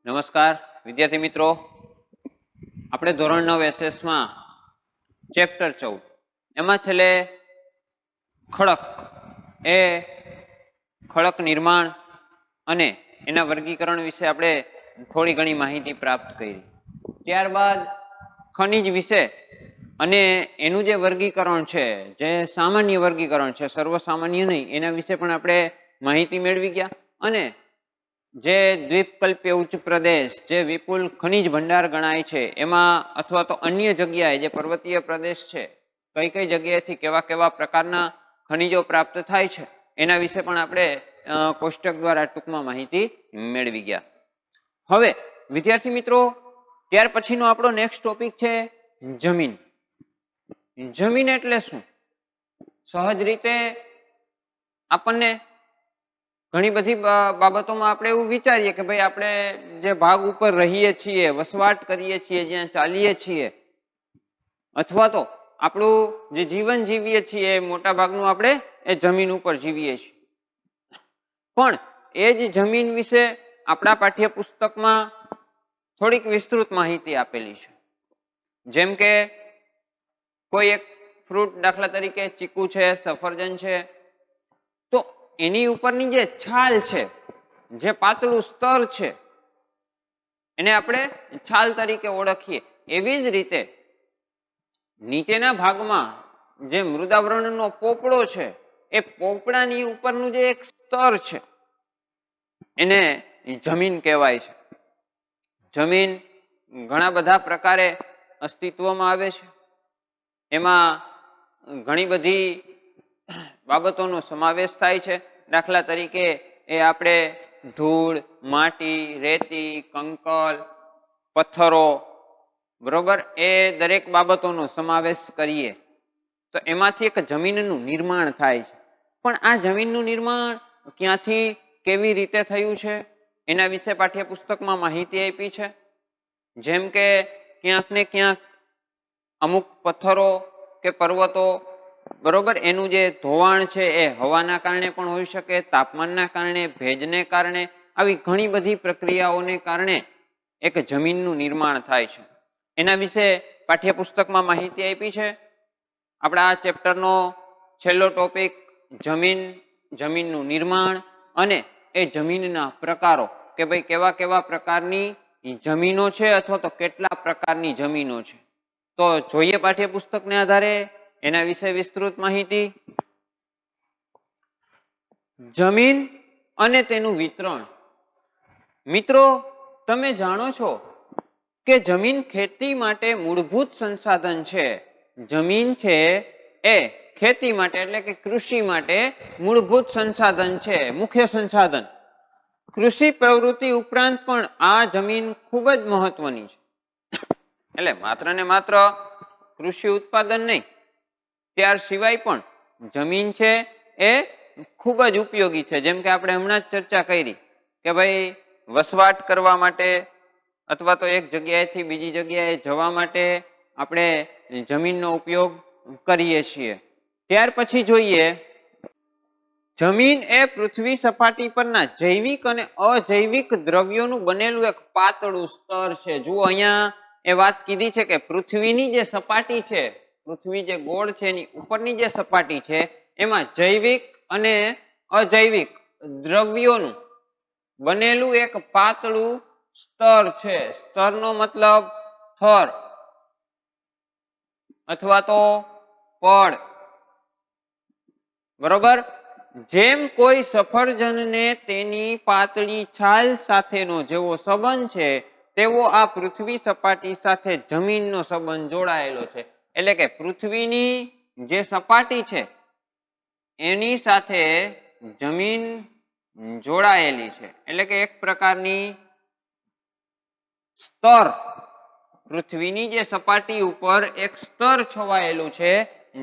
નમસ્કાર વિદ્યાર્થી મિત્રો, આપણે ધોરણ 9 SS માં ચેપ્ટર 14 એમાં છેલ્લે ખડક એ ખડક નિર્માણ અને એના વર્ગીકરણ વિશે આપણે થોડી ઘણી માહિતી પ્રાપ્ત કરી. ત્યારબાદ ખનિજ વિશે અને એનું જે વર્ગીકરણ છે, જે સામાન્ય વર્ગીકરણ છે, સર્વસામાન્ય નહીં, એના વિશે પણ આપણે માહિતી મેળવી ગયા. અને જે દ્વીપકલ્પીય ઉચ્ચ પ્રદેશ જે વિપુલ ખનિજ ભંડાર ગણાય છે એમાં અથવા તો અન્ય જગ્યાએ જે પર્વતીય પ્રદેશ છે, કઈ કઈ જગ્યાએથી કેવા કેવા પ્રકારના ખનિજો પ્રાપ્ત થાય છે એના વિશે પણ આપણે કોષ્ટક દ્વારા ટૂંકમાં માહિતી મેળવી ગયા. હવે વિદ્યાર્થી મિત્રો, ત્યાર પછીનો આપણો નેક્સ્ટ ટોપિક છે જમીન. જમીન એટલે શું? સહજ રીતે આપણને ઘણી બધી બાબતોમાં આપણે એવું વિચારીએ કે ભાઈ આપણે જે ભાગ ઉપર રહીએ છીએ, વસવાટ કરીએ છીએ, જ્યાં ચાલીએ છીએ, અથવા તો આપણું જે જીવન જીવીએ છીએ મોટા ભાગનું આપણે એ જમીન ઉપર જીવીએ છીએ. પણ એ જ જમીન વિશે આપણા પાઠ્યપુસ્તકમાં થોડીક વિસ્તૃત માહિતી આપેલી છે. જેમ કે કોઈ એક ફ્રૂટ, દાખલા તરીકે ચીકુ છે, સફરજન છે, તો એની ઉપરની જે છાલ છે, જે પાતળું સ્તર છે, એને આપણે છાલ તરીકે ઓળખીએ. એવી જ રીતે નીચેના ભાગમાં જે મૃદાવરણનો પોપડો છે, એ પોપડાની ઉપરનું જે એક સ્તર છે એને જમીન કહેવાય છે. જમીન ઘણા બધા પ્રકારે અસ્તિત્વમાં આવે છે. એમાં ઘણી બધી બાબતોનો સમાવેશ થાય છે. દાખલા તરીકે એ આપણે ધૂળ, માટી, રેતી, કંકર, પથ્થરો, બરોબર, એ દરેક બાબતોનો સમાવેશ કરીએ તો એમાંથી એક જમીનનું નિર્માણ થાય છે. પણ આ જમીનનું નિર્માણ ક્યાંથી, કેવી રીતે થયું છે એના વિશે પાઠ્યપુસ્તકમાં માહિતી આપી છે. જેમ કે ક્યાંક ને ક્યાંક અમુક પથ્થરો કે પર્વતો, બરોબર, એનું જે ધોવાણ છે એ હવાના કારણે પણ હોઈ શકે, તાપમાનના કારણે, ભેજને કારણે, આવી ઘણી બધી પ્રક્રિયાઓને કારણે એક જમીનનું નિર્માણ થાય છે. એના વિશે પાઠ્યપુસ્તકમાં માહિતી આપી છે. આપણા આ ચેપ્ટરનો છેલ્લો ટોપિક જમીન, જમીનનું નિર્માણ અને એ જમીનના પ્રકારો, કે ભાઈ કેવા કેવા પ્રકારની જમીનો છે અથવા તો કેટલા પ્રકારની જમીનો છે. તો જોઈએ પાઠ્યપુસ્તકને આધારે એના વિશે વિસ્તૃત માહિતી. જમીન અને તેનું વિતરણ. મિત્રો, તમે જાણો છો કે જમીન ખેતી માટે મૂળભૂત સંસાધન છે. જમીન છે એ ખેતી માટે એટલે કે કૃષિ માટે મૂળભૂત સંસાધન છે, મુખ્ય સંસાધન. કૃષિ પ્રવૃત્તિ ઉપરાંત પણ આ જમીન ખૂબ જ મહત્વની છે. એટલે માત્ર ને માત્ર કૃષિ ઉત્પાદન નહીં, ત્યાર સિવાય પણ જમીન છે એ ખૂબ જ ઉપયોગી છે. જેમ કે આપણે હમણાં જ ચર્ચા કરી કે ભાઈ વસવાટ કરવા માટે અથવા તો એક જગ્યાએથી બીજી જગ્યાએ જવા માટે આપણે જમીનનો ઉપયોગ કરીએ છીએ. ત્યાર પછી જોઈએ, જમીન એ પૃથ્વી સપાટી પરના જૈવિક અને અજૈવિક દ્રવ્યોનું બનેલું એક પાતળું સ્તર છે. જુઓ, અહીંયા એ વાત કીધી છે કે પૃથ્વીની જે સપાટી છે, પૃથ્વી જે ગોળ છે એની ઉપરની જે સપાટી છે એમાં જૈવિક અને અજૈવિક દ્રવ્યોનું બનેલું એક પાતળું સ્તર છે. સ્તરનો મતલબ થર અથવા તો પડ, બરોબર. જેમ કોઈ સફરજનને તેની પાતળી છાલ સાથેનો જેવો સંબંધ છે, તેવો આ પૃથ્વી સપાટી સાથે જમીનનો સંબંધ જોડાયેલો છે. એટલે કે પૃથ્વીની જે સપાટી છે એની સાથે જમીન જોડાયેલી છે. એટલે કે એક પ્રકારની સ્તર, પૃથ્વીની જે સપાટી ઉપર એક સ્તર છવાયેલું છે,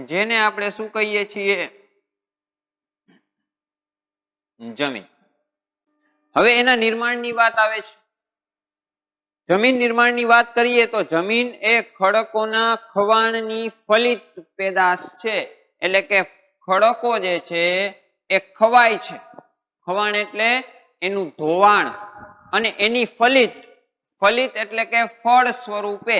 જેને આપણે શું કહીએ છીએ? જમીન. હવે એના નિર્માણની વાત આવે છે. જમીન નિર્માણની વાત કરીએ તો જમીન એ ખડકોના ખવાણની ફલિત પેદાશ છે. એટલે કે ખડકો જે છે એ ખવાય છે. ખવાણ એટલે એનું ધોવાણ અને એની ફલિત ફલિત એટલે કે ફળ સ્વરૂપે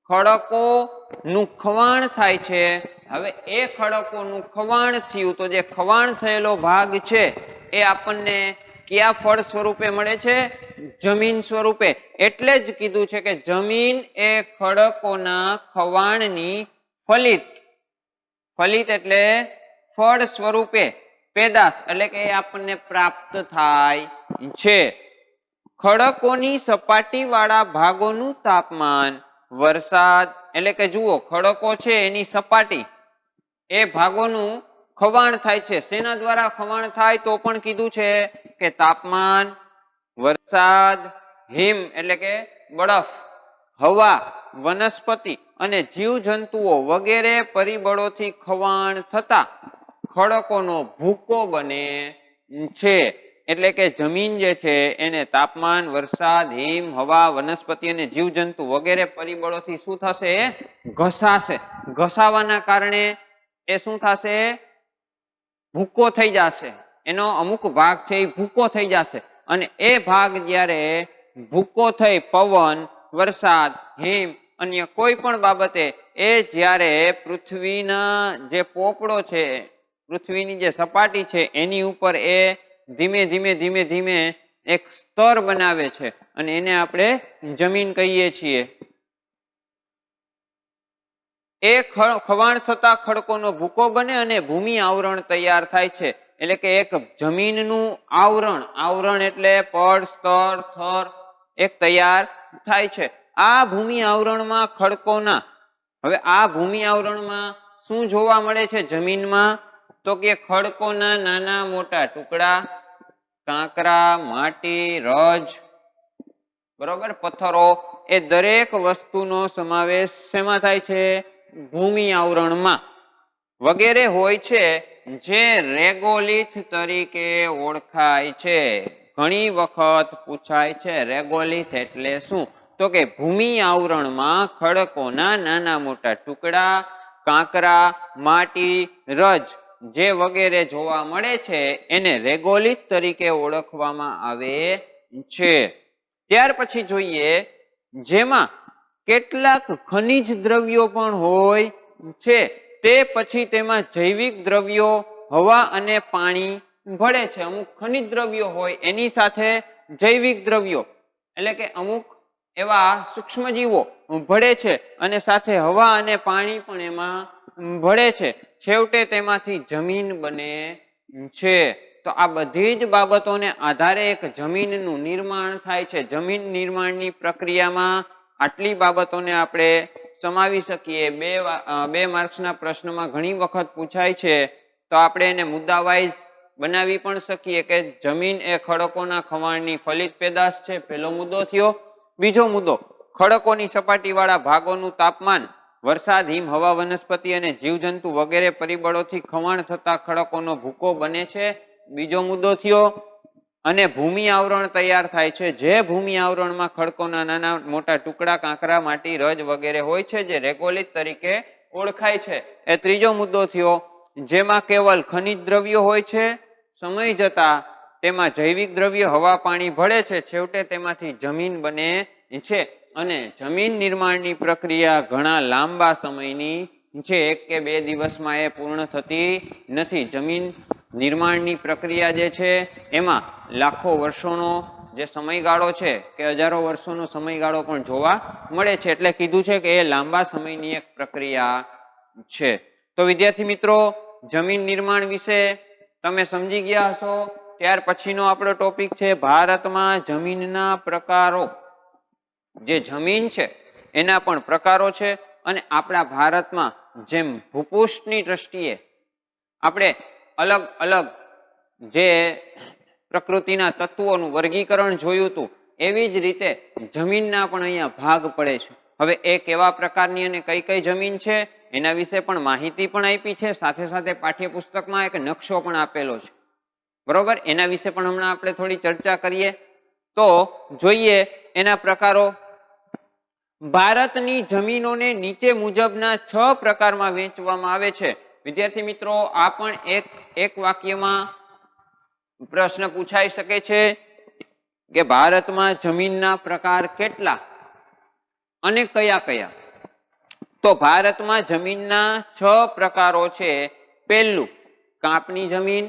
ખડકોનું ખવાણ થાય છે. હવે એ ખડકોનું ખવાણ થયું તો જે ખવાણ થયેલો ભાગ છે એ આપણને કયા ફળ સ્વરૂપે મળે છે? જમીન સ્વરૂપે. એટલે જ કીધું છે કે જમીન એ ખડકોના ખવાણની ફલિત, ફલિત એટલે ફળ સ્વરૂપે પેદાશ એટલે કે આપણને પ્રાપ્ત થાય છે. ખડકોની સપાટી વાળા ભાગોનું તાપમાન વરસાદ એટલે કે જુઓ ખડકો છે એની સપાટી એ ભાગોનું ખવાણ થાય છે. શેના દ્વારા ખવાણ થાય તો પણ કીધું છે કે તાપમાન, વરસાદ, હિમ એટલે કે બરફ, હવા, વનસ્પતિ અને જીવજંતુઓ વગેરે પરિબળોથી ખવાણ થતા ખડકોનો ભૂકો બને છે. એટલે કે જમીન જે છે એને તાપમાન, વરસાદ, હિમ, હવા, વનસ્પતિ અને જીવજંતુ વગેરે પરિબળોથી શું થશે? ઘસાશે. ઘસાવાના કારણે એ શું થશે? ભૂકો થઈ જશે. એનો અમુક ભાગ છે એ ભૂકો થઈ જશે અને એ ભાગ જ્યારે ભૂકો થઈ પવન, વરસાદ, હિમ અન્ય કોઈ પણ બાબતે એ જ્યારે પૃથ્વીના જે પોપડો છે, પૃથ્વીની જે સપાટી છે એની ઉપર એ ધીમે ધીમે ધીમે ધીમે એક સ્તર બનાવે છે અને એને આપણે જમીન કહીએ છીએ. એ ખવાણ થતા ખડકોનો ભૂકો બને અને ભૂમિ આવરણ તૈયાર થાય છે. એટલે કે એક જમીનનું આવરણ, આવરણ એટલે પડ, સ્તર, થર એક તૈયાર થાય છે. આ ભૂમિ આવરણમાં ખડકોના, હવે આ ભૂમિ આવરણમાં શું જોવા મળે છે જમીનમાં? તો કે ખડકોના નાના મોટા ટુકડા, કાંકરા, માટી, રજ, બરોબર, પથ્થરો એ દરેક વસ્તુનો સમાવેશ શેમાં થાય છે? ભૂમિ આવરણમાં વગેરે હોય છે જે રેગોલિથ તરીકે ઓળખાય છે. ઘણી વખત પૂછાય છે રેગોલિથ એટલે શું? તો કે ભૂમિ આવરણમાં ખડકોના નાના મોટા ટુકડા, કાંકરા, માટી, રજ જે વગેરે જોવા મળે છે એને રેગોલિથ તરીકે ઓળખવામાં આવે છે. ત્યાર પછી જોઈએ જેમાં કેટલાક ખનિજ દ્રવ્યો પણ હોય છે. તે પછી તેમાં જૈવિક દ્રવ્યો, હવા અને પાણી ભળે છે. અમુક ખનિજ દ્રવ્યો હોય એની સાથે જૈવિક દ્રવ્યો એટલે કે અમુક એવા સૂક્ષ્મજીવો ભળે છે અને સાથે હવા અને પાણી પણ એમાં ભળે છે. છેવટે તેમાંથી જમીન બને છે. તો આ બધી જ બાબતોને આધારે એક જમીનનું નિર્માણ થાય છે. જમીન નિર્માણની પ્રક્રિયામાં આટલી બાબતોને આપણે સમાવી શકીએ. બે માર્ક્સના પ્રશ્નમાં ઘણી વખત પૂછાય છે તો આપણે એને મુદ્દા વાઇઝ બનાવી પણ શકીએ કે જમીન એ ખડકોના ખવાણની ફલિત પેદાશ છે. પહેલો મુદ્દો થયો. બીજો મુદ્દો, ખડકોની સપાટી વાળા ભાગોનું તાપમાન, વરસાદ, હિમ, હવા, વનસ્પતિ અને જીવજંતુ વગેરે પરિબળોથી ખવાણ થતા ખડકોનો ભૂકો બને છે. બીજો મુદ્દો થયો. અને ભૂમિ આવરણ તૈયાર થાય છે. જે ભૂમિ આવરણમાં ખડકોના નાના મોટા ટુકડા, કાંકરા, માટી, રજ વગેરે હોય છે જે રેગોલિથ તરીકે ઓળખાય છે. એ ત્રીજો મુદ્દો થયો. જેમાં કેવલ ખનિજ દ્રવ્યો હોય છે. સમય જતા તેમાં જૈવિક દ્રવ્ય, હવા, પાણી ભળે છે. છેવટે તેમાંથી જમીન બને છે અને જમીન નિર્માણની પ્રક્રિયા ઘણા લાંબા સમયની છે. 1 કે 2 દિવસમાં એ પૂર્ણ થતી નથી. જમીન નિર્માણની પ્રક્રિયા જે છે એમાં લાખો વર્ષોનો જે સમયગાળો છે કે હજારો વર્ષોનો સમયગાળો પણ જોવા મળે છે. એટલે કીધું છે કે એ લાંબા સમયની એક પ્રક્રિયા છે. તો વિદ્યાર્થી મિત્રો, જમીન નિર્માણ વિશે તમે સમજી ગયા હશો. ત્યાર પછીનો આપણો ટોપિક છે ભારતમાં જમીનના પ્રકારો. જે જમીન છે એના પણ પ્રકારો છે અને આપણા ભારતમાં જેમ ભૂપૃષ્ઠની દ્રષ્ટિએ આપણે અલગ અલગ જે પ્રકૃતિના તત્વોનું વર્ગીકરણ જોયું હતું એવી જ રીતે જમીનના પણ અહીંયા ભાગ પડે છે. હવે એ કેવા પ્રકારની અને કઈ કઈ જમીન છે એના વિશે પણ માહિતી પણ આપી છે. સાથે સાથે પાઠ્યપુસ્તકમાં એક નકશો પણ આપેલો છે. બરોબર, એના વિશે પણ હમણાં આપણે થોડી ચર્ચા કરીએ. તો જોઈએ એના પ્રકારો. ભારતની જમીનોને નીચે મુજબના 6 પ્રકારમાં વહેંચવામાં આવે છે. વિદ્યાર્થી મિત્રો, આ પણ એક વાક્યમાં પ્રશ્ન પૂછાઈ શકે છે. કે ભારતમાં જમીનના પ્રકાર કેટલા અને કયા કયા? તો ભારતમાં જમીનના 6 પ્રકારો છે. પહેલું કાપની જમીન,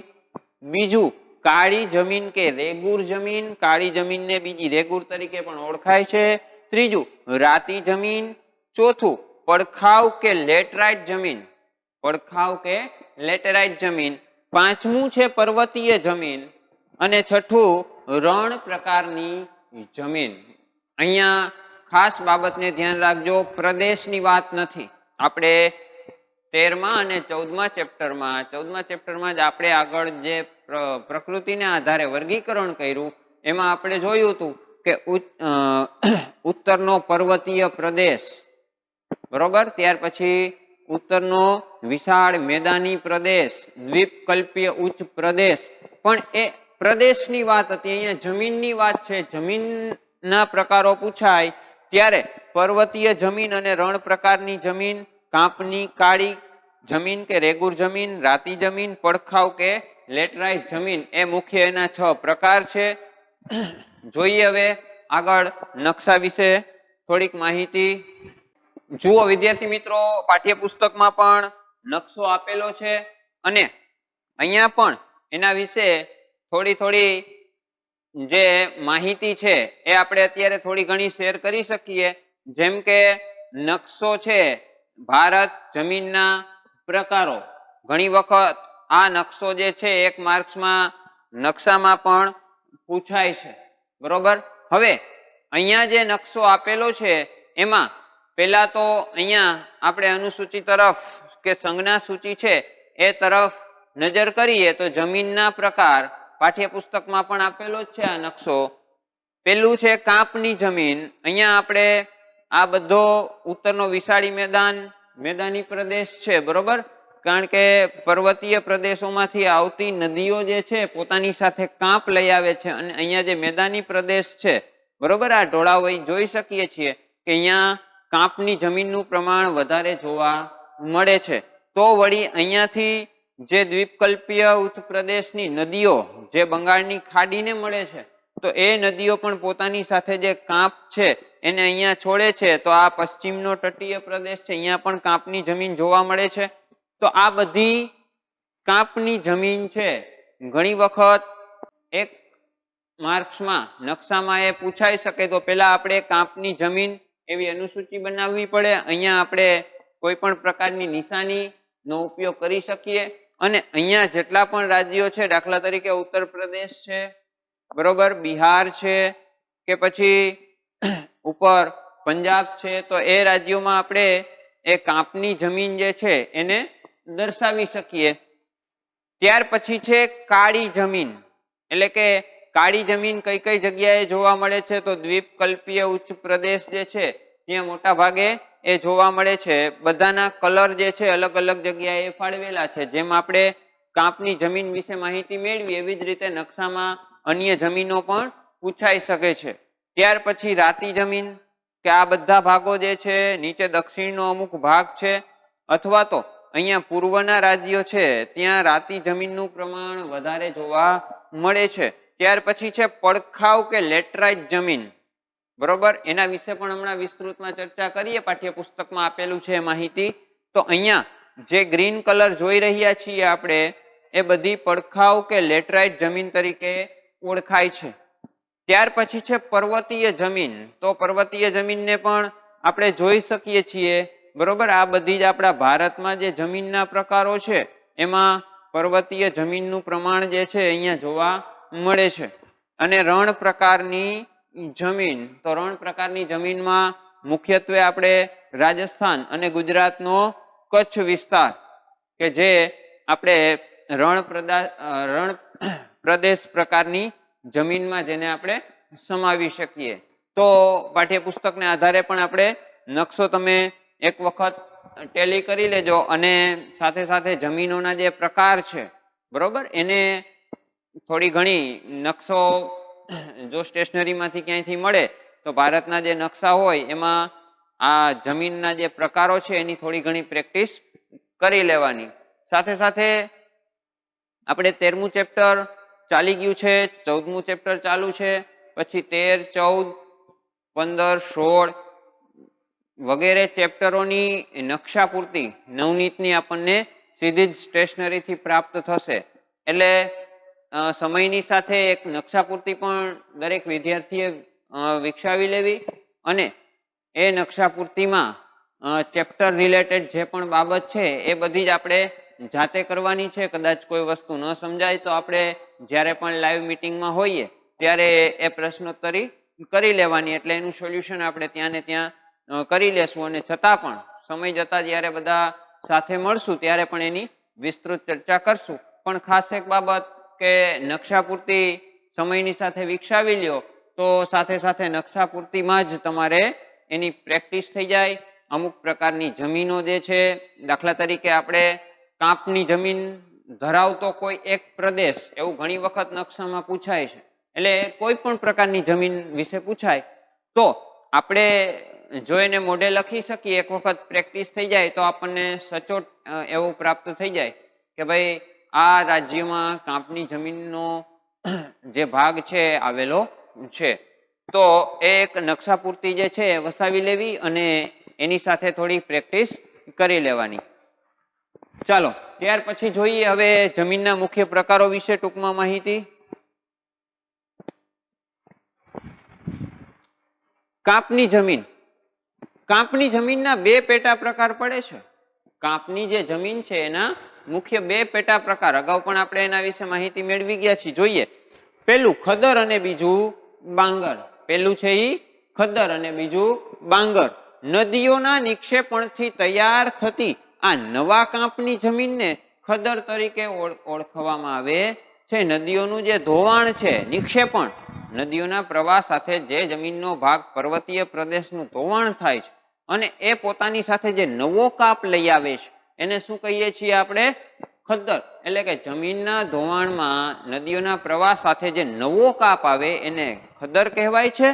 બીજું કાળી જમીન કે રેગુર જમીન, કાળી જમીનને બીજી રેગુર તરીકે પણ ઓળખાય છે. ત્રીજું રાતી જમીન, ચોથું પડખાવ કે લેટરાઇટ જમીન, પડખાવ કે લેટેરાઇટ જમીન, પાંચમું છે પર્વતીય જમીન અને છઠ્ઠું રણ પ્રકારની જમીન. અહીંયા ખાસ બાબતને ધ્યાન રાખજો, પ્રદેશની વાત નથી. આપણે 13મા અને 14મા ચેપ્ટરમાં જ આપણે આગળ જે પ્રકૃતિને આધારે વર્ગીકરણ કર્યું એમાં આપણે જોયું હતું કે ઉત્તરનો પર્વતીય પ્રદેશ, બરોબર, ત્યાર પછી ઉત્તરનો વિશાળ મેદાની પ્રદેશ, દ્વીપકલ્પીય ઉચ્ચ પ્રદેશ, પણ એ પ્રદેશની વાત હતી. અહીંયા જમીનની વાત છે. જમીનના પ્રકારો પૂછાય ત્યારે પર્વતીય જમીન અને રણ પ્રકારની જમીન, કાંપની કાળી જમીન કે રેગુર જમીન, રાતી જમીન, પડખાવ કે લેટરાઇટ જમીન એ મુખ્ય એના 6 પ્રકાર છે. જોઈએ હવે આગળ નકશા વિશે થોડીક માહિતી. જુઓ વિદ્યાર્થી મિત્રો, પાઠ્યપુસ્તકમાં પણ નકશો આપેલો છે અને અહીંયા પણ એના વિશે થોડી જે માહિતી છે એ આપણે અત્યારે થોડી ઘણી શેર કરી શકીએ. જેમ કે નકશો છે ભારત જમીનના પ્રકારો. ઘણી વખત આ નકશો જે છે 1 માર્ક્સમાં નકશામાં પણ પૂછાય છે, બરોબર. હવે અહીંયા જે નકશો આપેલો છે એમાં પહેલા તો અહીંયા આપણે અનુસૂચિ તરફ કે સંજ્ઞા સૂચિ છે એ તરફ નજર કરીએ તો જમીનના પ્રકાર પાઠ્યપુસ્તકમાં પણ આપેલો જ છે આ નકશો. પેલું છે કાંપની જમીન. અહીંયા આપણે આ બધો ઉત્તરનો વિશાળી મેદાની પ્રદેશ છે, બરોબર, કારણ કે પર્વતીય પ્રદેશોમાંથી આવતી નદીઓ જે છે પોતાની સાથે કાંપ લઈ આવે છે અને અહીંયા જે મેદાની પ્રદેશ છે, બરોબર, આ ઢોળાવ જોઈ શકીએ છીએ કે અહીંયા કાંપની જમીનનું પ્રમાણ વધારે જોવા મળે છે. તો વળી અહીંયાથી જે દ્વીપકલ્પીય ઉચ્ચ પ્રદેશની નદીઓ જે બંગાળની ખાડીને મળે છે તો એ નદીઓ પણ પોતાની સાથે જે કાંપ છે એને અહીંયા છોડે છે. તો આ પશ્ચિમનો તટીય પ્રદેશ છે, અહીંયા પણ કાંપની જમીન જોવા મળે છે. તો આ બધી કાંપની જમીન છે. ઘણી વખત 1 માર્ક્સમાં નકશામાં એ પૂછાઈ શકે. તો પહેલા આપણે કાંપની જમીન એવી અનુસૂચિ બનાવવી પડે. અહીંયા આપણે કોઈ પણ પ્રકારની નિશાનીનો ઉપયોગ કરી શકીએ અને અહીંયા જેટલા પણ રાજ્યો છે, દાખલા તરીકે ઉત્તર પ્રદેશ છે, બરોબર, બિહાર છે કે પછી ઉપર પંજાબ છે, તો એ રાજ્યોમાં આપણે એ કાંપની જમીન જે છે એને દર્શાવી શકીએ. ત્યાર પછી છે કાળી જમીન. એટલે કે કાળી જમીન કઈ કઈ જગ્યાએ જોવા મળે છે? તો દ્વીપકલ્પીય ઉચ્ચ પ્રદેશ જે છે ત્યાં મોટા ભાગે એ જોવા મળે છે. બધાના કલર જે છે અલગ અલગ જગ્યાએ ફાળવેલા છે. જેમ આપણે કાંપની જમીન વિશે માહિતી મેળવી એવી જ રીતે નકશામાં અન્ય જમીનો પણ પૂછાઈ શકે છે. ત્યાર પછી રાતી જમીન, કે આ બધા ભાગો જે છે નીચે દક્ષિણનો અમુક ભાગ છે અથવા તો અહીંયા પૂર્વના રાજ્યો છે ત્યાં રાતી જમીનનું પ્રમાણ વધારે જોવા મળે છે. ત્યાર પછી છે પડખાવ કે લેટરાઇટ જમીન, બરોબર, એના વિશે પણ હમણાં વિસ્તૃતમાં ચર્ચા કરીએ, પાઠ્યપુસ્તકમાં આપેલું છે માહિતી. તો અહીંયા જે ગ્રીન કલર જોઈ રહ્યા છીએ આપણે એ બધી પડખાવ કે લેટરાઇટ જમીન તરીકે ઓળખાય છે. ત્યાર પછી છે પર્વતીય જમીન. તો પર્વતીય જમીનને પણ આપણે જોઈ શકીએ છીએ, બરોબર. આ બધી જ આપણા ભારતમાં જે જમીનના પ્રકારો છે એમાં પર્વતીય જમીનનું પ્રમાણ જે છે અહીંયા જોવા મળે છે. અને રણ પ્રકારની જમીન, તો રણ પ્રકારની જમીનમાં મુખ્યત્વે આપણે રાજસ્થાન અને ગુજરાતનો કચ્છ વિસ્તાર કે જે આપણે રણ પ્રદેશ પ્રકારની જમીનમાં જેને આપણે સમાવી શકીએ. તો પાઠ્યપુસ્તકને આધારે પણ આપણે નકશો તમે એક વખત ટેલી કરી લેજો અને સાથે સાથે જમીનોના જે પ્રકાર છે, બરોબર, એને થોડી ઘણી નકશો જો સ્ટેશનરીમાંથી ક્યાંયથી મળે તો ભારતના જે નકશા હોય એમાં આ જમીનના જે પ્રકારો છે એની થોડી ઘણી પ્રેક્ટિસ કરી લેવાની. સાથે સાથે આપણે 13મું ચેપ્ટર ચાલી ગયું છે, 14મું ચેપ્ટર ચાલુ છે. પછી 13, 14, 15, 16 વગેરે ચેપ્ટરોની નકશા પૂર્તિ નવનીતની આપણને સીધી જ સ્ટેશનરીથી પ્રાપ્ત થશે. એટલે સમયની સાથે એક નકશા પૂર્તિ પણ દરેક વિદ્યાર્થીએ વિકસાવી લેવી અને એ નકશા પૂર્તિમાં ચેપ્ટર રિલેટેડ જે પણ બાબત છે એ બધી જ આપણે જાતે કરવાની છે. કદાચ કોઈ વસ્તુ ન સમજાય તો આપણે જ્યારે પણ લાઈવ મિટિંગમાં હોઈએ ત્યારે એ પ્રશ્નોત્તરી કરી લેવાની, એટલે એનું સોલ્યુશન આપણે ત્યાં ને ત્યાં કરી લેશું. અને છતાં પણ સમય જતા જ્યારે બધા સાથે મળશું ત્યારે પણ એની વિસ્તૃત ચર્ચા કરશું. પણ ખાસ એક બાબત કે નકશા પૂર્તિ સમયની સાથે વિકસાવી લ્યો તો સાથે સાથે નકશા પૂર્તિમાં જ તમારે એની પ્રેક્ટિસ થઈ જાય. અમુક પ્રકારની જમીનો જે છે, દાખલા તરીકે આપણે કાંપની જમીન ધરાવતો કોઈ એક પ્રદેશ એવું ઘણી વખત નકશામાં પૂછાય છે. એટલે કોઈ પણ પ્રકારની જમીન વિશે પૂછાય તો આપણે જોઈને મોઢે લખી શકીએ, એક વખત પ્રેક્ટિસ થઈ જાય તો આપણને સચોટ એવું પ્રાપ્ત થઈ જાય કે ભાઈ આ રાજ્યમાં કાંપની જમીનનો જે ભાગ છે આવેલો છે. તો એક નકશા પૂર્તિ જે છે એ વસાવી લેવી અને એની સાથે થોડી પ્રેક્ટિસ કરી લેવાની. ચાલો ત્યાર પછી જોઈએ હવે જમીનના મુખ્ય પ્રકારો વિશે ટૂંકમાં માહિતી. કાંપની જમીન. કાંપની જમીનના બે પેટા પ્રકાર પડે છે. કાંપની જે જમીન છે એના મુખ્ય બે પેટા પ્રકાર, અગાઉ પણ આપણે એના વિશે માહિતી મેળવી ગયા છીએ. જોઈએ પેલું ખદ્દર અને બીજું બાંગર. પેલું છે ઈ ખદ્દર અને બીજું બાંગર. નદીઓના નિક્ષેપણથી તૈયાર થતી આ નવા કાંપની જમીનને ખદ્દર તરીકે ઓળખવામાં આવે છે. નદીઓનું જે ધોવાણ છે, નિક્ષેપણ, નદીઓના પ્રવાહ સાથે જે જમીનનો ભાગ પર્વતીય પ્રદેશનું ધોવાણ થાય છે અને એ પોતાની સાથે જે નવો કાપ લઈ આવે છે એને શું કહીએ છીએ આપણે? ખદ્દર. એટલે કે જમીનના ધોવાણમાં નદીઓના પ્રવાહ સાથે જે નવો કાપ આવે એને ખદ્દર કહેવાય છે.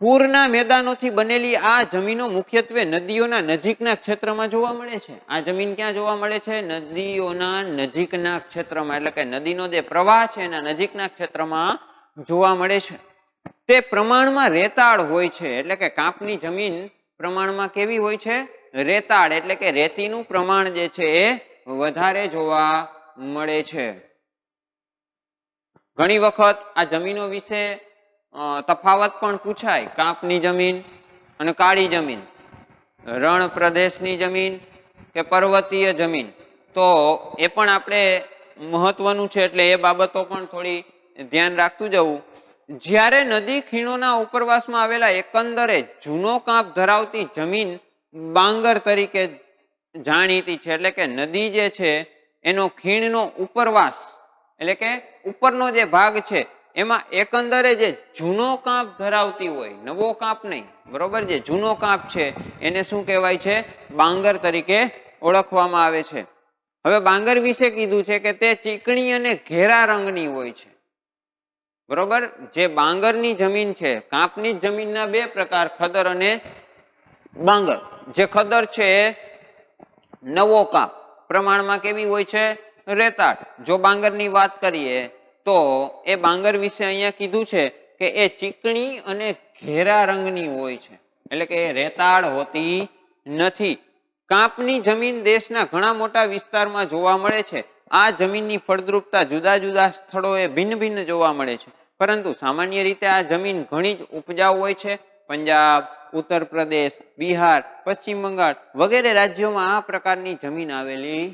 પૂરના મેદાનોથી બનેલી આ જમીનો મુખ્યત્વે નદીઓના નજીકના ક્ષેત્રમાં જોવા મળે છે. આ જમીન ક્યાં જોવા મળે છે? નદીઓના નજીકના ક્ષેત્રમાં, એટલે કે નદીનો જે પ્રવાહ છે એના નજીકના ક્ષેત્રમાં જોવા મળે છે. તે પ્રમાણમાં રેતાળ હોય છે. એટલે કે કાંપની જમીન પ્રમાણમાં કેવી હોય છે? રેતાળ. એટલે કે રેતીનું પ્રમાણ જે છે એ વધારે જોવા મળે છે. ઘણી વખત આ જમીનો વિશે તફાવત પણ પૂછાય. કાંપની જમીન અને કાળી જમીન, રણ પ્રદેશની જમીન કે પર્વતીય જમીન. તો એ પણ આપણે મહત્વનું છે, એટલે એ બાબતો પણ થોડી ધ્યાન રાખતું જવું. જ્યારે નદી ખીણોના ઉપરવાસમાં આવેલા એકંદરે જૂનો કાંપ ધરાવતી જમીન બાંગર તરીકે જાણીતી છે. એટલે કે નદી જે છે એનો ખીણનો ઉપરવાસ, એટલે કે ઉપરનો જે ભાગ છે એમાં એકંદરે જે જૂનો કાંપ ધરાવતી હોય, નવો કાંપ નહીં, બરોબર, જે જૂનો કાંપ છે એને શું કહેવાય છે? બાંગર તરીકે ઓળખવામાં આવે છે. હવે બાંગર વિશે કીધું છે કે તે ચીકણી અને ઘેરા રંગની હોય છે. બરોબર, જે બાંગરની જમીન છે, કાંપની જમીનના બે પ્રકાર, ખદ્દર અને બાંગર. જે ખદ્દર છે એ નવો કાંપ, પ્રમાણમાં કેવી હોય છે? રેતાળ. જો બાંગરની વાત કરીએ તો એ બાંગર વિશે અહીંયા કીધું છે કે એ ચીકણી અને ઘેરા રંગની હોય છે. એટલે કે એ રેતાળ હોતી નથી. કાંપની જમીન દેશના ઘણા મોટા વિસ્તારમાં જોવા મળે છે. આ જમીનની ફળદ્રુપતા જુદા જુદા સ્થળોએ ભિન્ન ભિન્ન જોવા મળે છે. પરંતુ સામાન્ય રીતે આ જમીન ઘણી જ ઉપજાઉ હોય છે. પંજાબ, ઉત્તર પ્રદેશ, બિહાર, પશ્ચિમ બંગાળ વગેરે રાજ્યોમાં આ પ્રકારની જમીન આવેલી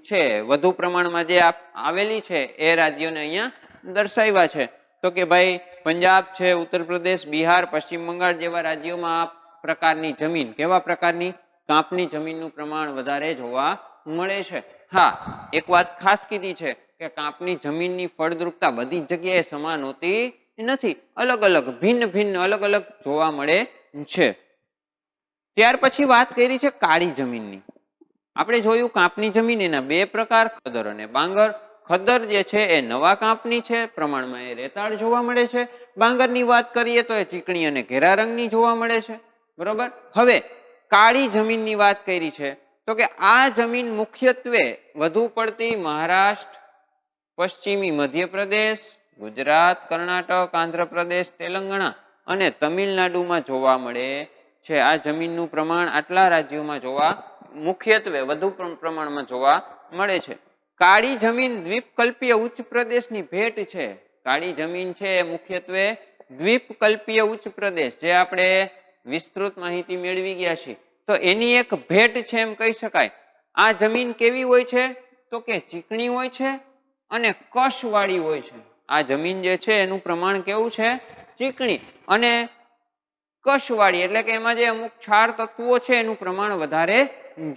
છે. વધુ પ્રમાણમાં જે આવેલી છે એ રાજ્યોને અહીંયા દર્શાવ્યા છે. તો કે ભાઈ પંજાબ છે, ઉત્તર પ્રદેશ, બિહાર, પશ્ચિમ બંગાળ જેવા રાજ્યોમાં આ પ્રકારની જમીન, કેવા પ્રકારની? કાંપની જમીનનું પ્રમાણ વધારે જોવા મળે છે. હા, એક વાત ખાસ કીધી છે કે કાંપની જમીનની ફળદ્રુપતા બધી જ જગ્યાએ સમાન હોતી નથી. અલગ અલગ, ભિન્ન ભિન્ન, અલગ અલગ જોવા મળે છે. ત્યાર પછી વાત કરી છે કાળી જમીનની. આપણે જોયું કાંપની જમીન એના બે પ્રકાર, ખદ્દર અને બાંગર. ખદ્દર જે છે એ નવા કાંપની છે, પ્રમાણમાં એ રેતાળ જોવા મળે છે. બાંગરની વાત કરીએ તો એ ચીકણી અને ઘેરા રંગની જોવા મળે છે. બરોબર. હવે કાળી જમીનની વાત કરી છે તો કે આ જમીન મુખ્યત્વે વધુ પડતી મહારાષ્ટ્ર, પશ્ચિમી મધ્યપ્રદેશ, ગુજરાત, કર્ણાટક, આંધ્રપ્રદેશ, તેલંગાણા અને તમિલનાડુમાં જોવા મળે છે. આ જમીનનું પ્રમાણ આટલા રાજ્યોમાં જોવા મુખ્યત્વે વધુ પ્રમાણમાં જોવા મળે છે. કાળી જમીન દ્વીપકલ્પીય ઉચ્ચ પ્રદેશની ભેટ છે. કાળી જમીન છે એ મુખ્યત્વે દ્વીપકલ્પીય ઉચ્ચ પ્રદેશ, જે આપણે વિસ્તૃત માહિતી મેળવી ગયા છીએ, તો એની એક ભેટ છે એમ કહી શકાય. આ જમીન કેવી હોય છે? તો કે ચીકણી હોય છે અને કશવાળી હોય છે. આ જમીન જે છે એનું પ્રમાણ કેવું છે? ચીકણી અને કશવાળી, એટલે કે એમાં જે અમુક ક્ષાર તત્વો છે એનું પ્રમાણ વધારે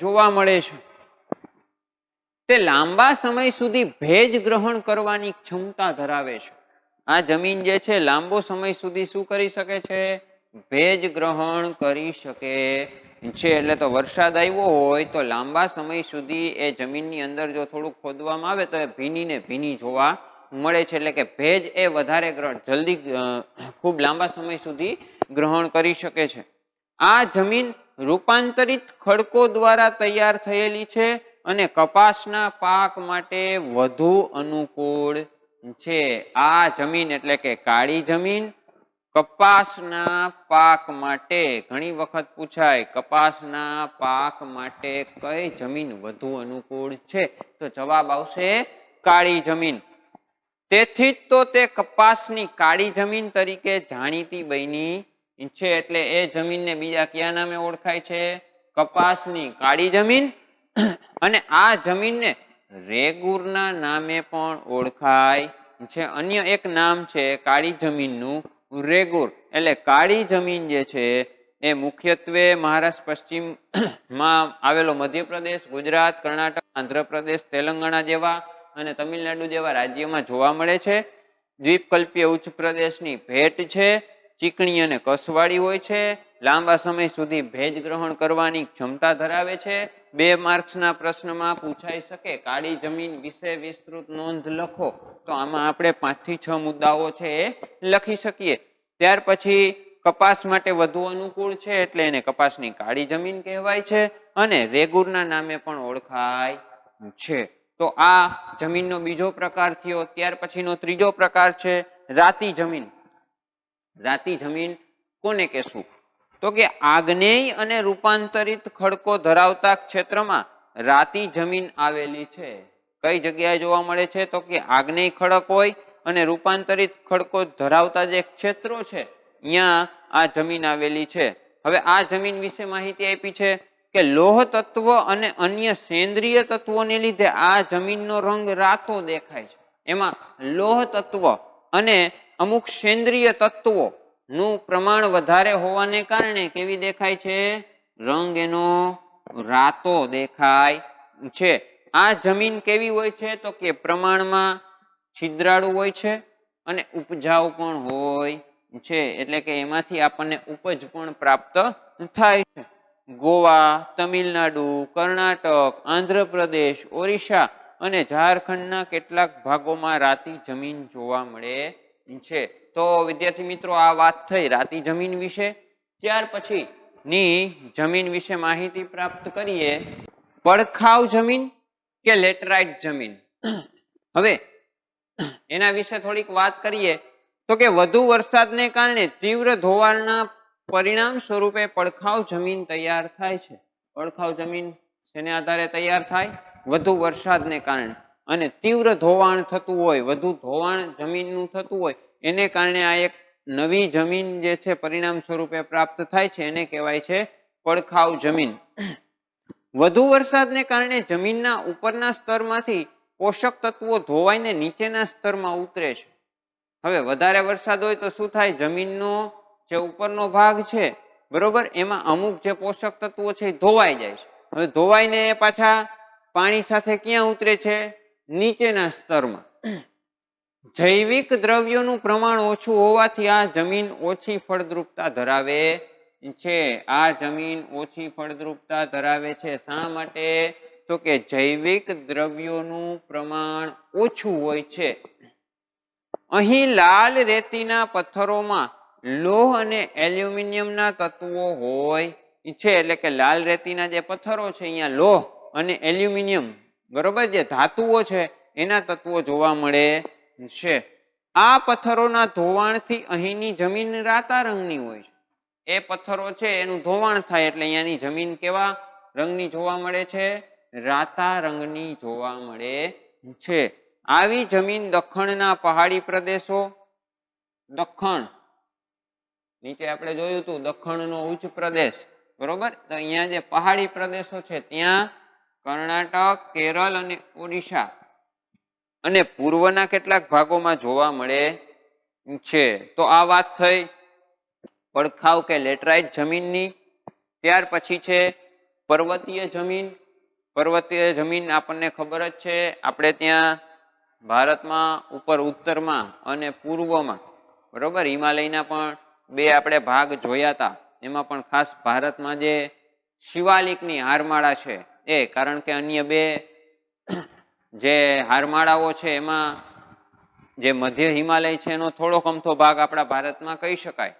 જોવા મળે છે. તે લાંબા સમય સુધી ભેજ ગ્રહણ કરવાની ક્ષમતા ધરાવે છે. આ જમીન જે છે લાંબો સમય સુધી શું કરી શકે છે? ભેજ ગ્રહણ કરી શકે છે. એટલે તો વરસાદ આવ્યો હોય તો લાંબા સમય સુધી એ જમીનની અંદર જો થોડુંક ખોદવામાં આવે તો એ ભીની ને ભીની જોવા મળે છે. એટલે કે ભેજ એ વધારે જલ્દી ખૂબ લાંબા સમય સુધી ગ્રહણ કરી શકે છે. આ જમીન રૂપાંતરિત ખડકો દ્વારા તૈયાર થયેલી છે અને કપાસના પાક માટે વધુ અનુકૂળ છે. આ જમીન એટલે કે કાળી જમીન કપાસના પાક માટે, ઘણી વખત પૂછાય, કપાસના પાક માટે કઈ જમીન વધુ અનુકૂળ છે? તો જવાબ આવશે કાળી જમીન. તેથી જ તો તે કપાસની કાળી જમીન તરીકે જાણીતી બની છે. એટલે એ જમીનને બીજા કયા નામે ઓળખાય છે? કપાસની કાળી જમીન. અને આ જમીનને રેગુરના નામે પણ ઓળખાય છે. અન્ય એક નામ છે કાળી જમીનનું, રેગુર. એટલે કાળી જમીન જે છે એ મુખ્યત્વે મહારાષ્ટ્ર પશ્ચિમમાં આવેલો મધ્યપ્રદેશ, ગુજરાત, કર્ણાટક, આંધ્રપ્રદેશ, તેલંગાણા જેવા અને તમિલનાડુ જેવા રાજ્યોમાં જોવા મળે છે. દ્વીપકલ્પીય ઉચ્ચ પ્રદેશની ભેટ છે. ચીકણી અને કસવાળી હોય છે. લાંબા સમય સુધી ભેજ ગ્રહણ કરવાની ક્ષમતા ધરાવે છે. 2 માર્ક્સના પ્રશ્નમાં પૂછાઈ શકે કાળી જમીન વિશે વિસ્તૃત નોંધ લખો, તો આમાં આપણે 5 થી 6 મુદ્દાઓ છે એ લખી શકીએ. ત્યાર પછી કપાસ માટે વધુ અનુકૂળ છે એટલે એને કપાસની કાળી જમીન કહેવાય છે અને રેગુરના નામે પણ ઓળખાય છે. તો આ જમીનનો બીજો પ્રકાર થયો. ત્યાર પછીનો ત્રીજો પ્રકાર છે રાતી જમીન. રાતી જમીન કોને કહેશું? તો કે આગ્નેય અને રૂપાંતરિત ખડકો ધરાવતા ક્ષેત્રમાં રાતી જમીન આવેલી છે. કઈ જગ્યાએ જોવા મળે છે? તો કે આગ્નેય ખડક હોય અને રૂપાંતરિત ખડકો ધરાવતા જે ક્ષેત્રો છે ત્યાં આ જમીન આવેલી છે. હવે આ જમીન વિશે માહિતી આપી છે કે લોહ તત્વ અને અન્ય સેન્દ્રિય તત્વોને લીધે આ જમીનનો રંગ રાતો દેખાય છે. એમાં લોહ તત્વ અને અમુક સેન્દ્રિય તત્વો નું પ્રમાણ વધારે હોવાને કારણે કેવી દેખાય છે? રંગ એનો રાતો દેખાય છે. આ જમીન કેવી હોય છે? તો કે પ્રમાણમાં છિદ્રાળુ હોય છે અને ઉપજાઉ પણ હોય છે. એટલે કે એમાંથી આપણને ઉપજ પણ પ્રાપ્ત થાય છે. ગોવા, તમિલનાડુ, કર્ણાટક, આંધ્રપ્રદેશ, ઓરિસ્સા અને ઝારખંડના કેટલાક ભાગોમાં રાતી જમીન જોવા મળે છે. તો વિદ્યાર્થી મિત્રો, આ વાત થઈ રાતી જમીન વિશે. ત્યાર પછી ની જમીન વિશે માહિતી પ્રાપ્ત કરીએ. પડખાવ જમીન કે લેટરાઇટ જમીન. હવે એના વિશે થોડીક વાત કરીએ તો કે વધુ વરસાદને કારણે તીવ્ર ધોવાણના પરિણામ સ્વરૂપે પડખાવ જમીન તૈયાર થાય છે. પડખાવ જમીન શેને આધારે તૈયાર થાય? વધુ વરસાદને કારણે અને તીવ્ર ધોવાણ થતું હોય, વધુ ધોવાણ જમીનનું થતું હોય એને કારણે આ એક નવી જમીન જે છે પરિણામ સ્વરૂપે પ્રાપ્ત થાય છે, એને કહેવાય છે પડખાવ જમીન. વધુ વરસાદને કારણે જમીનના ઉપરના સ્તરમાંથી પોષક તત્વો ધોવાઈને નીચેના સ્તરમાં ઉતરે છે. હવે વધારે વરસાદ હોય તો શું થાય? જમીનનો જે ઉપરનો ભાગ છે બરોબર, એમાં અમુક જે પોષક તત્વો છે એ ધોવાઈ જાય છે. હવે ધોવાઈને પાછા પાણી સાથે ક્યાં ઉતરે છે? નીચેના સ્તરમાં. જૈવિક દ્રવ્યોનું પ્રમાણ ઓછું હોવાથી આ જમીન ઓછી ફળદ્રુપતા ધરાવે છે. આ જમીન ઓછી ફળદ્રુપતા ધરાવે છે. શા માટે? તો કે જૈવિક દ્રવ્યોનું પ્રમાણ ઓછું હોય છે. અહીં લાલ રેતીના પથ્થરોમાં લોહ અને એલ્યુમિનિયમના તત્વો હોય છે. એટલે કે લાલ રેતીના જે પથ્થરો છે અહીંયા લોહ અને એલ્યુમિનિયમ બરોબર જે ધાતુઓ છે એના તત્વો જોવા મળે છે. આ પથ્થરોના ધોવાણથી અહીંની જમીન રાતા રંગની હોય છે. એ પથ્થરો છે એનું ધોવાણ થાય એટલે અહીંયાની જમીન કેવા રંગની જોવા મળે છે? રાતા રંગની જોવા મળે છે. આવી જમીન દખ્ખણના પહાડી પ્રદેશો, દખ્ખણ નીચે આપણે જોયું હતું દખ્ખણનો ઉચ્ચ પ્રદેશ, બરોબર, તો અહીંયા જે પહાડી પ્રદેશો છે ત્યાં કર્ણાટક, કેરળ અને ઓડિશા અને પૂર્વના કેટલાક ભાગોમાં જોવા મળે છે. તો આ વાત થઈ પડખાવ કે લેટરાઇટ જમીનની. ત્યાર પછી છે પર્વતીય જમીન. પર્વતીય જમીન આપણને ખબર જ છે, આપણે ત્યાં ભારતમાં ઉપર ઉત્તરમાં અને પૂર્વમાં, બરોબર, હિમાલયના પણ બે આપણે ભાગ જોયા હતા. એમાં પણ ખાસ ભારતમાં જે શિવાલિકની હારમાળા છે એ, કારણ કે અન્ય બે જે હારમાળાઓ છે એમાં જે મધ્ય હિમાલય છે એનો થોડોક અમથો ભાગ આપણા ભારતમાં કહી શકાય,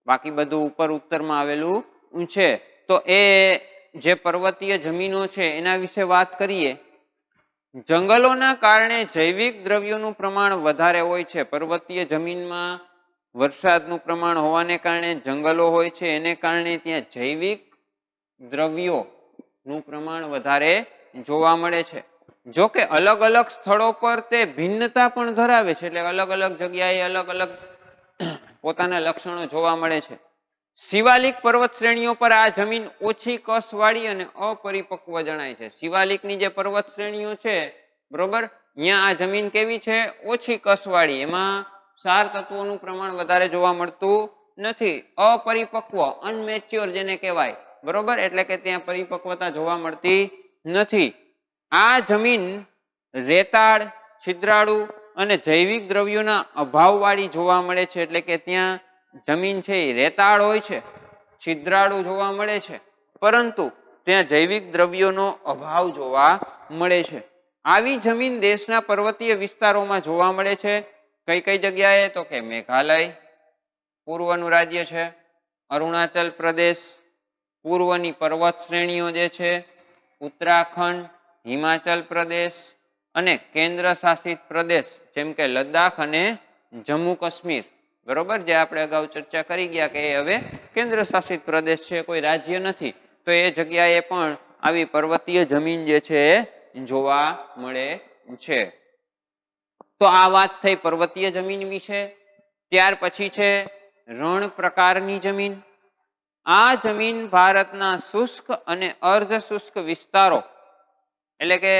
બાકી બધું ઉપર ઉત્તરમાં આવેલું છે. તો એ જે પર્વતીય જમીનો છે એના વિશે વાત કરીએ. જંગલોના કારણે જૈવિક દ્રવ્યોનું પ્રમાણ વધારે હોય છે. પર્વતીય જમીનમાં વરસાદનું પ્રમાણ હોવાને કારણે જંગલો હોય છે, એને કારણે ત્યાં જૈવિક દ્રવ્યોનું પ્રમાણ વધારે જોવા મળે છે. જો કે અલગ અલગ સ્થળો પર તે ભિન્નતા પણ ધરાવે છે, એટલે અલગ અલગ જગ્યાએ અલગ અલગ પોતાના લક્ષણો જોવા મળે છે. શિવાલિક પર્વત શ્રેણીઓ પર આ જમીન ઓછી કસવાળી અને અપરિપક્વ જણાય છે. શિવાલિકની જે પર્વત શ્રેણીઓ છે, બરોબર, અહીંયા આ જમીન કેવી છે? ઓછી કસવાળી, એમાં ક્ષાર તત્વોનું પ્રમાણ વધારે જોવા મળતું નથી. અપરિપક્વ, અનમેચ્યોર જેને કહેવાય, બરોબર, એટલે કે ત્યાં પરિપક્વતા જોવા મળતી નથી. આ જમીન રેતાળ, છિદ્રાળુ અને જૈવિક દ્રવ્યોના અભાવવાળી જોવા મળે છે. એટલે કે ત્યાં જમીન છે એ રેતાળ હોય છે, છિદ્રાળુ જોવા મળે છે, પરંતુ ત્યાં જૈવિક દ્રવ્યોનો અભાવ જોવા મળે છે. આવી જમીન દેશના પર્વતીય વિસ્તારોમાં જોવા મળે છે. કઈ કઈ જગ્યાએ? તો કે મેઘાલય પૂર્વનું રાજ્ય છે, અરુણાચલ પ્રદેશ પૂર્વની પર્વત શ્રેણીઓ જે છે, ઉત્તરાખંડ, હિમાચલ પ્રદેશ અને કેન્દ્ર શાસિત પ્રદેશ જેમ કે લદ્દાખ અને જમ્મુ કાશ્મીર, બરોબર, જે આપણે અગાઉ ચર્ચા કરી ગયા કે એ હવે કેન્દ્ર શાસિત પ્રદેશ છે, કોઈ રાજ્ય નથી. તો એ જગ્યાએ પણ આવી પર્વતીય જમીન જે છે એ જોવા મળે છે. તો આ વાત થઈ પર્વતીય જમીન વિશે. ત્યાર પછી છે રણ પ્રકારની જમીન. આ જમીન ભારતના શુષ્ક અને અર્ધ શુષ્ક વિસ્તારો, એટલે કે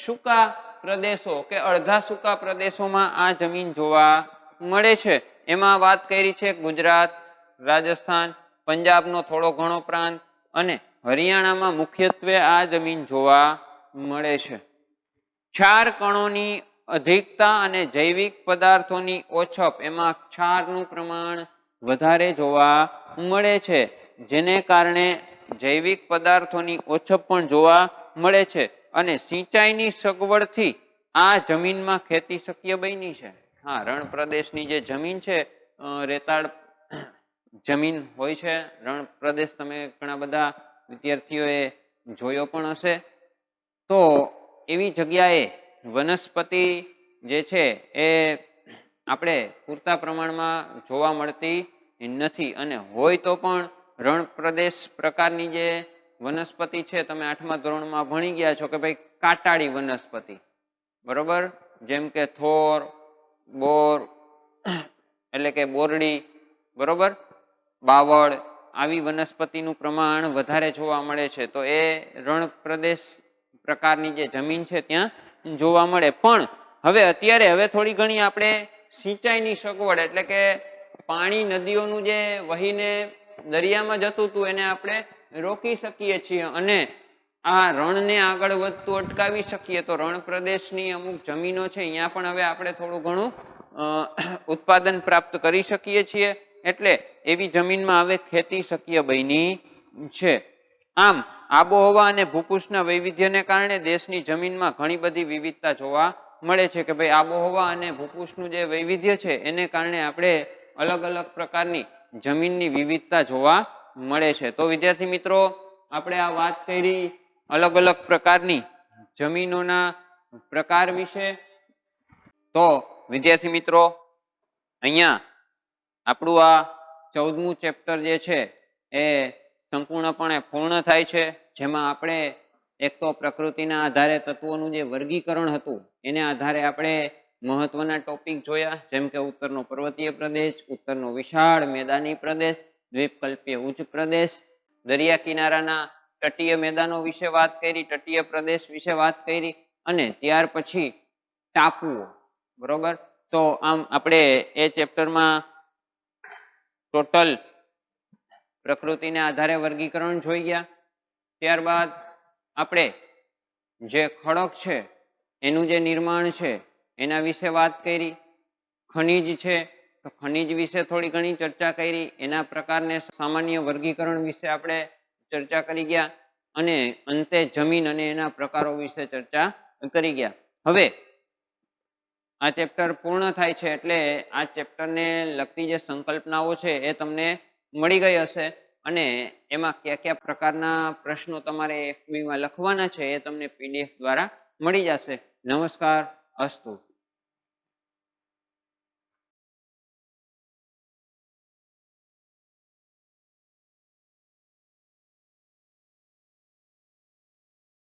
સૂકા પ્રદેશો કે અડધા સૂકા પ્રદેશોમાં આ જમીન જોવા મળે છે. એમાં વાત કરી છે ગુજરાત, રાજસ્થાન, પંજાબનો થોડો ઘણો પ્રાંત અને હરિયાણામાં મુખ્યત્વે આ જમીન જોવા મળે છે. ક્ષાર કણોની અધિકતા અને જૈવિક પદાર્થોની ઓછપ, એમાં ક્ષારનું પ્રમાણ વધારે જોવા મળે છે, જેને કારણે જૈવિક પદાર્થોની ઓછપ પણ જોવા મળે છે. અને સિંચાઈની સગવડથી આ જમીનમાં ખેતી શક્ય બની છે. હા, રણ પ્રદેશની જે જમીન છે, રેતાળ જમીન હોય છે, રણ પ્રદેશ તમે ઘણા બધા વિદ્યાર્થીઓએ જોયો પણ હશે. તો એવી જગ્યાએ વનસ્પતિ જે છે એ આપણે પૂરતા પ્રમાણમાં જોવા મળતી નથી, અને હોય તો પણ રણ પ્રદેશ પ્રકારની જે વનસ્પતિ છે, તમે 8મા ધોરણમાં ભણી ગયા છો કે ભાઈ કાંટાળી વનસ્પતિ, બરોબર, જેમ કે થોર, બોર એટલે કે બોરડી, બરોબર, બાવળ, આવી વનસ્પતિનું પ્રમાણ વધારે જોવા મળે છે. તો એ રણ પ્રદેશ પ્રકારની જે જમીન છે ત્યાં જોવા મળે. પણ હવે થોડી ઘણી આપણે સિંચાઈની સગવડ, એટલે કે પાણી નદીઓનું જે વહીને દરિયામાં જતું હતું એને આપણે રોકી શકીએ છીએ અને આ રણને આગળ વધતું અટકાવી શકીએ. તો રણ પ્રદેશની અમુક જમીનો છે અહીંયા પણ હવે આપણે થોડું ઘણું ઉત્પાદન પ્રાપ્ત કરી શકીએ છીએ, એટલે એવી જમીનમાં હવે ખેતી શક્ય બની છે. આમ આબોહવા અને ભૂપૃષ્ઠના વૈવિધ્યને કારણે દેશની જમીનમાં ઘણી બધી વિવિધતા જોવા મળે છે. કે ભાઈ આબોહવા અને ભૂપૃષ્ઠનું જે વૈવિધ્ય છે એને કારણે આપણે અલગ અલગ પ્રકારની જમીનની વિવિધતા જોવા મળે છે. તો વિદ્યાર્થી મિત્રો, આપણે આ વાત કરી અલગ અલગ પ્રકારની જમીનોના પ્રકાર વિશે. તો વિદ્યાર્થી મિત્રો, અહીંયા આપણું આ 14મું ચેપ્ટર જે છે એ સંપૂર્ણપણે પૂર્ણ થાય છે, જેમાં આપણે એક તો પ્રકૃતિના આધારે તત્વોનું જે વર્ગીકરણ હતું એને આધારે આપણે મહત્વના ટોપિક જોયા, જેમ કે ઉત્તરનો પર્વતીય પ્રદેશ, ઉત્તરનો વિશાળ મેદાની પ્રદેશ, દ્વીપકલ્પીય ઉચ્ચ પ્રદેશ, દરિયા કિનારાના તટીય મેદાનો વિશે વાત કરી, તટીય પ્રદેશ વિશે વાત કરી, અને ત્યાર પછી ટાપુઓ. બરોબર, તો આમ આપણે એ ચેપ્ટરમાં ટોટલ પ્રકૃતિને આધારે વર્ગીકરણ જોઈ ગયા. ત્યારબાદ આપણે જે ખડક છે એનું જે નિર્માણ છે એના વિશે વાત કરી. ખનિજ છે તો ખનિજ વિશે થોડી ઘણી ચર્ચા કરી, એના પ્રકારને સામાન્ય વર્ગીકરણ વિશે આપણે ચર્ચા કરી ગયા, અને અંતે જમીન અને એના પ્રકારો વિશે ચર્ચા કરી ગયા. હવે આ ચેપ્ટર પૂર્ણ થાય છે એટલે આ ચેપ્ટરને લગતી જે સંકલ્પનાઓ છે એ તમને મળી ગઈ હશે, અને એમાં કયા કયા પ્રકારના પ્રશ્નો તમારે FB માં લખવાના છે એ તમને PDF દ્વારા મળી જશે. નમસ્કાર, અસ્તુ.